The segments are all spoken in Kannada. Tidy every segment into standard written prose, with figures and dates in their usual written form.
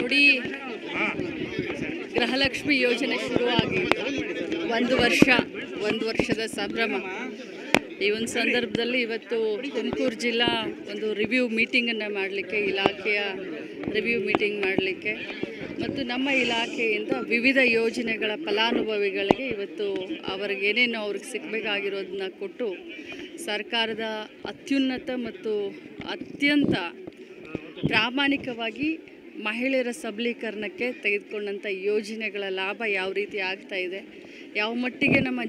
ನೋಡಿ, ಗೃಹಲಕ್ಷ್ಮಿ ಯೋಜನೆ ಶುರುವಾಗಿ ಒಂದು ವರ್ಷದ ಸಂಭ್ರಮ. ಈ ಒಂದು ಸಂದರ್ಭದಲ್ಲಿ ಇವತ್ತು ತುಮಕೂರು ಜಿಲ್ಲಾ ಒಂದು ರಿವ್ಯೂ ಮೀಟಿಂಗನ್ನು ಮಾಡಲಿಕ್ಕೆ, ಇಲಾಖೆಯ ರಿವ್ಯೂ ಮೀಟಿಂಗ್ ಮಾಡಲಿಕ್ಕೆ ಮತ್ತು ನಮ್ಮ ಇಲಾಖೆಯಿಂದ ವಿವಿಧ ಯೋಜನೆಗಳ ಫಲಾನುಭವಿಗಳಿಗೆ ಇವತ್ತು ಅವ್ರಿಗೆ ಸಿಗಬೇಕಾಗಿರೋದನ್ನ ಕೊಟ್ಟು ಸರ್ಕಾರದ ಅತ್ಯುನ್ನತ ಮತ್ತು ಅತ್ಯಂತ ಪ್ರಾಮಾಣಿಕವಾಗಿ ಮಹಿಳೆಯರ ಸಬಲೀಕರಣಕ್ಕೆ ತೆಗೆದುಕೊಂಡಂಥ ಯೋಜನೆಗಳ ಲಾಭ ಯಾವ ರೀತಿ ಆಗ್ತಾ ಇದೆ, ಯಾವ ಮಟ್ಟಿಗೆ ನಮ್ಮ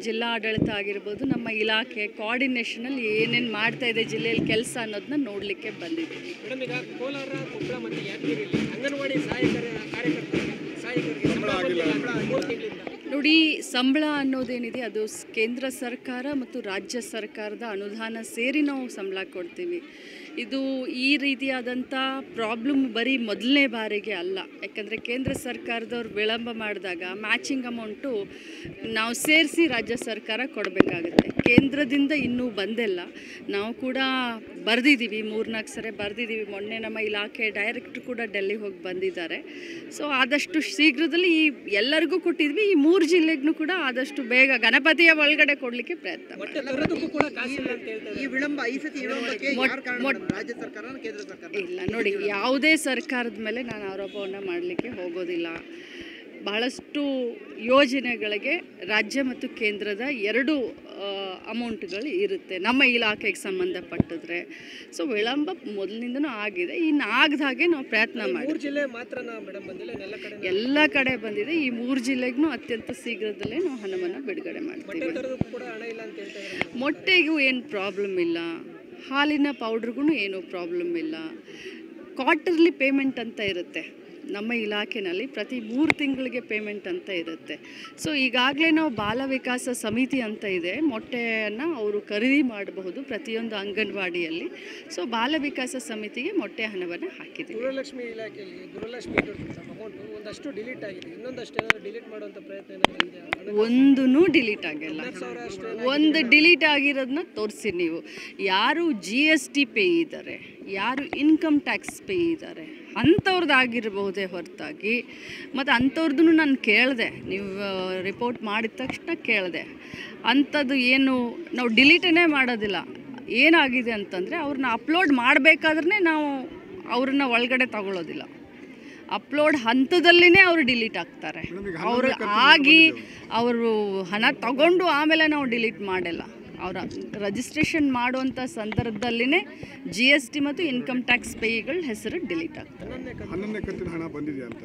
ಜಿಲ್ಲಾಡಳಿತ ಆಗಿರ್ಬೋದು, ನಮ್ಮ ಇಲಾಖೆ ಕೋಆರ್ಡಿನೇಷನಲ್ಲಿ ಏನೇನು ಮಾಡ್ತಾ ಇದೆ ಜಿಲ್ಲೆಯಲ್ಲಿ ಕೆಲಸ ಅನ್ನೋದನ್ನ ನೋಡಲಿಕ್ಕೆ ಬಂದಿದ್ದೀವಿ. ಮೇಡಮ್, ಈಗ ಕೋಲಾರ, ಕೊಪ್ಪಳ ಮತ್ತು ಯಾದಗಿರಿಯಲ್ಲಿ ಅಂಗನವಾಡಿ ನೋಡಿ, ಸಂಬಳ ಅನ್ನೋದೇನಿದೆ ಅದು ಕೇಂದ್ರ ಸರ್ಕಾರ ಮತ್ತು ರಾಜ್ಯ ಸರ್ಕಾರದ ಅನುದಾನ ಸೇರಿ ನಾವು ಸಂಬಳ ಕೊಡ್ತೀವಿ. ಇದು ಈ ರೀತಿಯಾದಂಥ ಪ್ರಾಬ್ಲಮ್ ಬರೀ ಮೊದಲನೇ ಬಾರಿಗೆ ಅಲ್ಲ. ಯಾಕಂದರೆ ಕೇಂದ್ರ ಸರ್ಕಾರದವ್ರು ವಿಳಂಬ ಮಾಡಿದಾಗ ಮ್ಯಾಚಿಂಗ್ ಅಮೌಂಟು ನಾವು ಸೇರಿಸಿ ರಾಜ್ಯ ಸರ್ಕಾರ ಕೊಡಬೇಕಾಗುತ್ತೆ. ಕೇಂದ್ರದಿಂದ ಇನ್ನೂ ಬಂದಿಲ್ಲ. ನಾವು ಕೂಡ ಬರೆದಿದ್ದೀವಿ, 3-4 ಸರಿ ಬರೆದಿದ್ದೀವಿ. ಮೊನ್ನೆ ನಮ್ಮ ಇಲಾಖೆ ಡೈರೆಕ್ಟ್ರು ಕೂಡ ಡೆಲ್ಲಿ ಹೋಗಿ ಬಂದಿದ್ದಾರೆ. ಸೊ ಆದಷ್ಟು ಶೀಘ್ರದಲ್ಲಿ ಎಲ್ಲರಿಗೂ ಕೊಟ್ಟಿದ್ವಿ. ಈ 3 ಜಿಲ್ಲೆಗೂ ಕೂಡ ಆದಷ್ಟು ಬೇಗ ಗಣಪತಿಯ ಒಳಗಡೆ ಕೊಡಲಿಕ್ಕೆ ಪ್ರಯತ್ನ ಇಲ್ಲ. ನೋಡಿ, ಯಾವುದೇ ಸರ್ಕಾರದ ಮೇಲೆ ನಾನು ಆರೋಪವನ್ನು ಮಾಡಲಿಕ್ಕೆ ಹೋಗೋದಿಲ್ಲ. ಬಹಳಷ್ಟು ಯೋಜನೆಗಳಿಗೆ ರಾಜ್ಯ ಮತ್ತು ಕೇಂದ್ರದ 2 ಅಮೌಂಟ್ಗಳು ಇರುತ್ತೆ ನಮ್ಮ ಇಲಾಖೆಗೆ ಸಂಬಂಧಪಟ್ಟಿದ್ರೆ. ಸೊ ವಿಳಂಬ ಮೊದಲಿನಿಂದನೂ ಆಗಿದೆ. ಇನ್ನು ಆಗದ ಹಾಗೆ ನಾವು ಪ್ರಯತ್ನ ಮಾಡಿ ಎಲ್ಲ ಕಡೆ ಬಂದಿದೆ. ಈ 3 ಜಿಲ್ಲೆಗೂ ಅತ್ಯಂತ ಶೀಘ್ರದಲ್ಲೇ ನಾವು ಹಣವನ್ನು ಬಿಡುಗಡೆ ಮಾಡ್ತೀವಿ. ಮೊಟ್ಟೆಗೂ ಏನು ಪ್ರಾಬ್ಲಮ್ ಇಲ್ಲ, ಹಾಲಿನ ಪೌಡ್ರಿಗೂ ಏನೂ ಪ್ರಾಬ್ಲಮ್ ಇಲ್ಲ. ಕ್ವಾರ್ಟರ್ಲಿ ಪೇಮೆಂಟ್ ಅಂತ ಇರುತ್ತೆ ನಮ್ಮ ಇಲಾಖೆಯಲ್ಲಿ, ಪ್ರತಿ 3 ತಿಂಗಳಿಗೆ ಪೇಮೆಂಟ್ ಅಂತ ಇರುತ್ತೆ. ಸೊ ಈಗಾಗಲೇ ನಾವು ಬಾಲ ವಿಕಾಸ ಸಮಿತಿ ಅಂತ ಇದೆ, ಮೊಟ್ಟೆಯನ್ನು ಅವರು ಖರೀದಿ ಮಾಡಬಹುದು ಪ್ರತಿಯೊಂದು ಅಂಗನವಾಡಿಯಲ್ಲಿ. ಸೊ ಬಾಲ ವಿಕಾಸ ಸಮಿತಿಗೆ ಮೊಟ್ಟೆ ಹಣವನ್ನು ಹಾಕಿದ್ದೀವಿ. ಗೃಹಲಕ್ಷ್ಮಿ ಇಲಾಖೆಯಲ್ಲಿ ಗೃಹಲಕ್ಷ್ಮಿ ಅಮೌಂಟು ಒಂದಷ್ಟು ಡಿಲೀಟ್ ಆಗಿದೆ, ಇನ್ನೊಂದಷ್ಟು ಡಿಲೀಟ್ ಮಾಡುವಂಥ ಪ್ರಯತ್ನ ಒಂದೂ ಡಿಲೀಟ್ ಆಗಿಲ್ಲ. ಒಂದು ಡಿಲೀಟ್ ಆಗಿರೋದನ್ನ ತೋರಿಸಿ ನೀವು. ಯಾರು GST ಪೇ ಇದ್ದಾರೆ, ಯಾರು ಇನ್ಕಮ್ ಟ್ಯಾಕ್ಸ್ ಪೇ ಇದ್ದಾರೆ ಅಂಥವ್ರದ್ದು ಆಗಿರಬಹುದೇ ಹೊರತಾಗಿ, ಮತ್ತು ಅಂಥವ್ರದ್ದು ನಾನು ಕೇಳಿದೆ, ನೀವು ರಿಪೋರ್ಟ್ ಮಾಡಿದ ತಕ್ಷಣ ಕೇಳಿದೆ. ಅಂಥದ್ದು ಏನು ನಾವು ಡಿಲೀಟೇ ಮಾಡೋದಿಲ್ಲ. ಏನಾಗಿದೆ ಅಂತಂದರೆ ಅವ್ರನ್ನ ಅಪ್ಲೋಡ್ ಮಾಡಬೇಕಾದ್ರೆ ನಾವು ಅವ್ರನ್ನ ಒಳಗಡೆ ತಗೊಳ್ಳೋದಿಲ್ಲ. ಅಪ್ಲೋಡ್ ಹಂತದಲ್ಲಿನೇ ಅವರು ಡಿಲೀಟ್ ಆಗ್ತಾರೆ. ಅವರು ಅವರು ಹಣ ತಗೊಂಡು ಆಮೇಲೆ ನಾವು ಡಿಲೀಟ್ ಮಾಡಿಲ್ಲ. ಅವರ ರಿಜಿಸ್ಟ್ರೇಷನ್ ಮಾಡುವಂಥ ಸಂದರ್ಭದಲ್ಲಿನೇ GST ಮತ್ತು ಇನ್ಕಮ್ ಟ್ಯಾಕ್ಸ್ ಪೇಯಿಗಳ ಹೆಸರು ಡಿಲೀಟ್ ಆಗ್ತದೆ. 11ನೇ ಕಂತಿನ ಹಣ ಬಂದಿದೆ ಅಂತ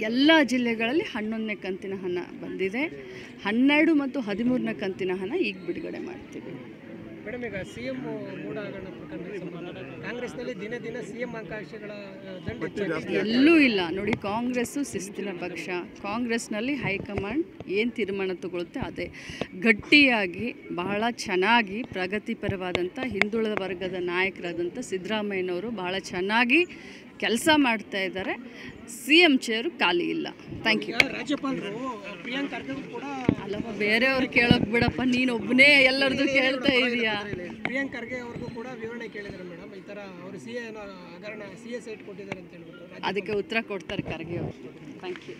ಎಲ್ಲ ಜಿಲ್ಲೆಗಳಲ್ಲಿ 11ನೇ ಕಂತಿನ ಹಣ ಬಂದಿದೆ. 12 ಮತ್ತು 13ನೇ ಕಂತಿನ ಹಣ ಈಗ ಬಿಡುಗಡೆ ಮಾಡ್ತೀವಿ. ಮೇಡಮ್, ಈಗ CM ಮೂಢ ಹಗರಣ ಪ್ರಕರಣ ಕಾಂಗ್ರೆಸ್ನಲ್ಲಿ ದಿನ ದಿನ CM ಆಕಾಂಕ್ಷಿಗಳ ಎಲ್ಲೂ ಇಲ್ಲ. ನೋಡಿ, ಕಾಂಗ್ರೆಸ್ಸು ಶಿಸ್ತಿನ ಪಕ್ಷ. ಕಾಂಗ್ರೆಸ್ನಲ್ಲಿ ಹೈಕಮಾಂಡ್ ಏನು ತೀರ್ಮಾನ ತಗೊಳುತ್ತೆ ಅದೇ. ಗಟ್ಟಿಯಾಗಿ ಬಹಳ ಚೆನ್ನಾಗಿ ಪ್ರಗತಿಪರವಾದಂಥ ಹಿಂದುಳಿದ ವರ್ಗದ ನಾಯಕರಾದಂಥ ಸಿದ್ದರಾಮಯ್ಯನವರು ಬಹಳ ಚೆನ್ನಾಗಿ ಕೆಲಸ ಮಾಡ್ತಾ ಇದ್ದಾರೆ. CM ಚೇರು ಖಾಲಿ ಇಲ್ಲ. Thank you. ರಾಜ್ಯಪಾಲರು ಪ್ರಿಯಾಂಕ್ ಖರ್ಗೆ ಕೂಡ ಅಲ್ಲಪ್ಪ, ಬೇರೆಯವ್ರು ಕೇಳೋಕೆ ಬಿಡಪ್ಪ, ನೀನೊಬ್ಬನೇ ಎಲ್ಲರದ್ದು ಕೇಳ್ತಾ ಇದೀಯಾ? ಪ್ರಿಯಾಂಕ್ ಖರ್ಗೆ ಅವ್ರಿಗೂ ಕೂಡ ವಿವರಣೆ ಕೇಳಿದ್ದಾರೆ ಮೇಡಮ್. ಈ ಥರ ಅವರು CA ಸೈಟ್ ಕೊಟ್ಟಿದ್ದಾರೆ ಅಂತ ಹೇಳ್ಬಿಟ್ಟು ಅದಕ್ಕೆ ಉತ್ತರ ಕೊಡ್ತಾರೆ ಖರ್ಗೆ ಅವರು. Thank you.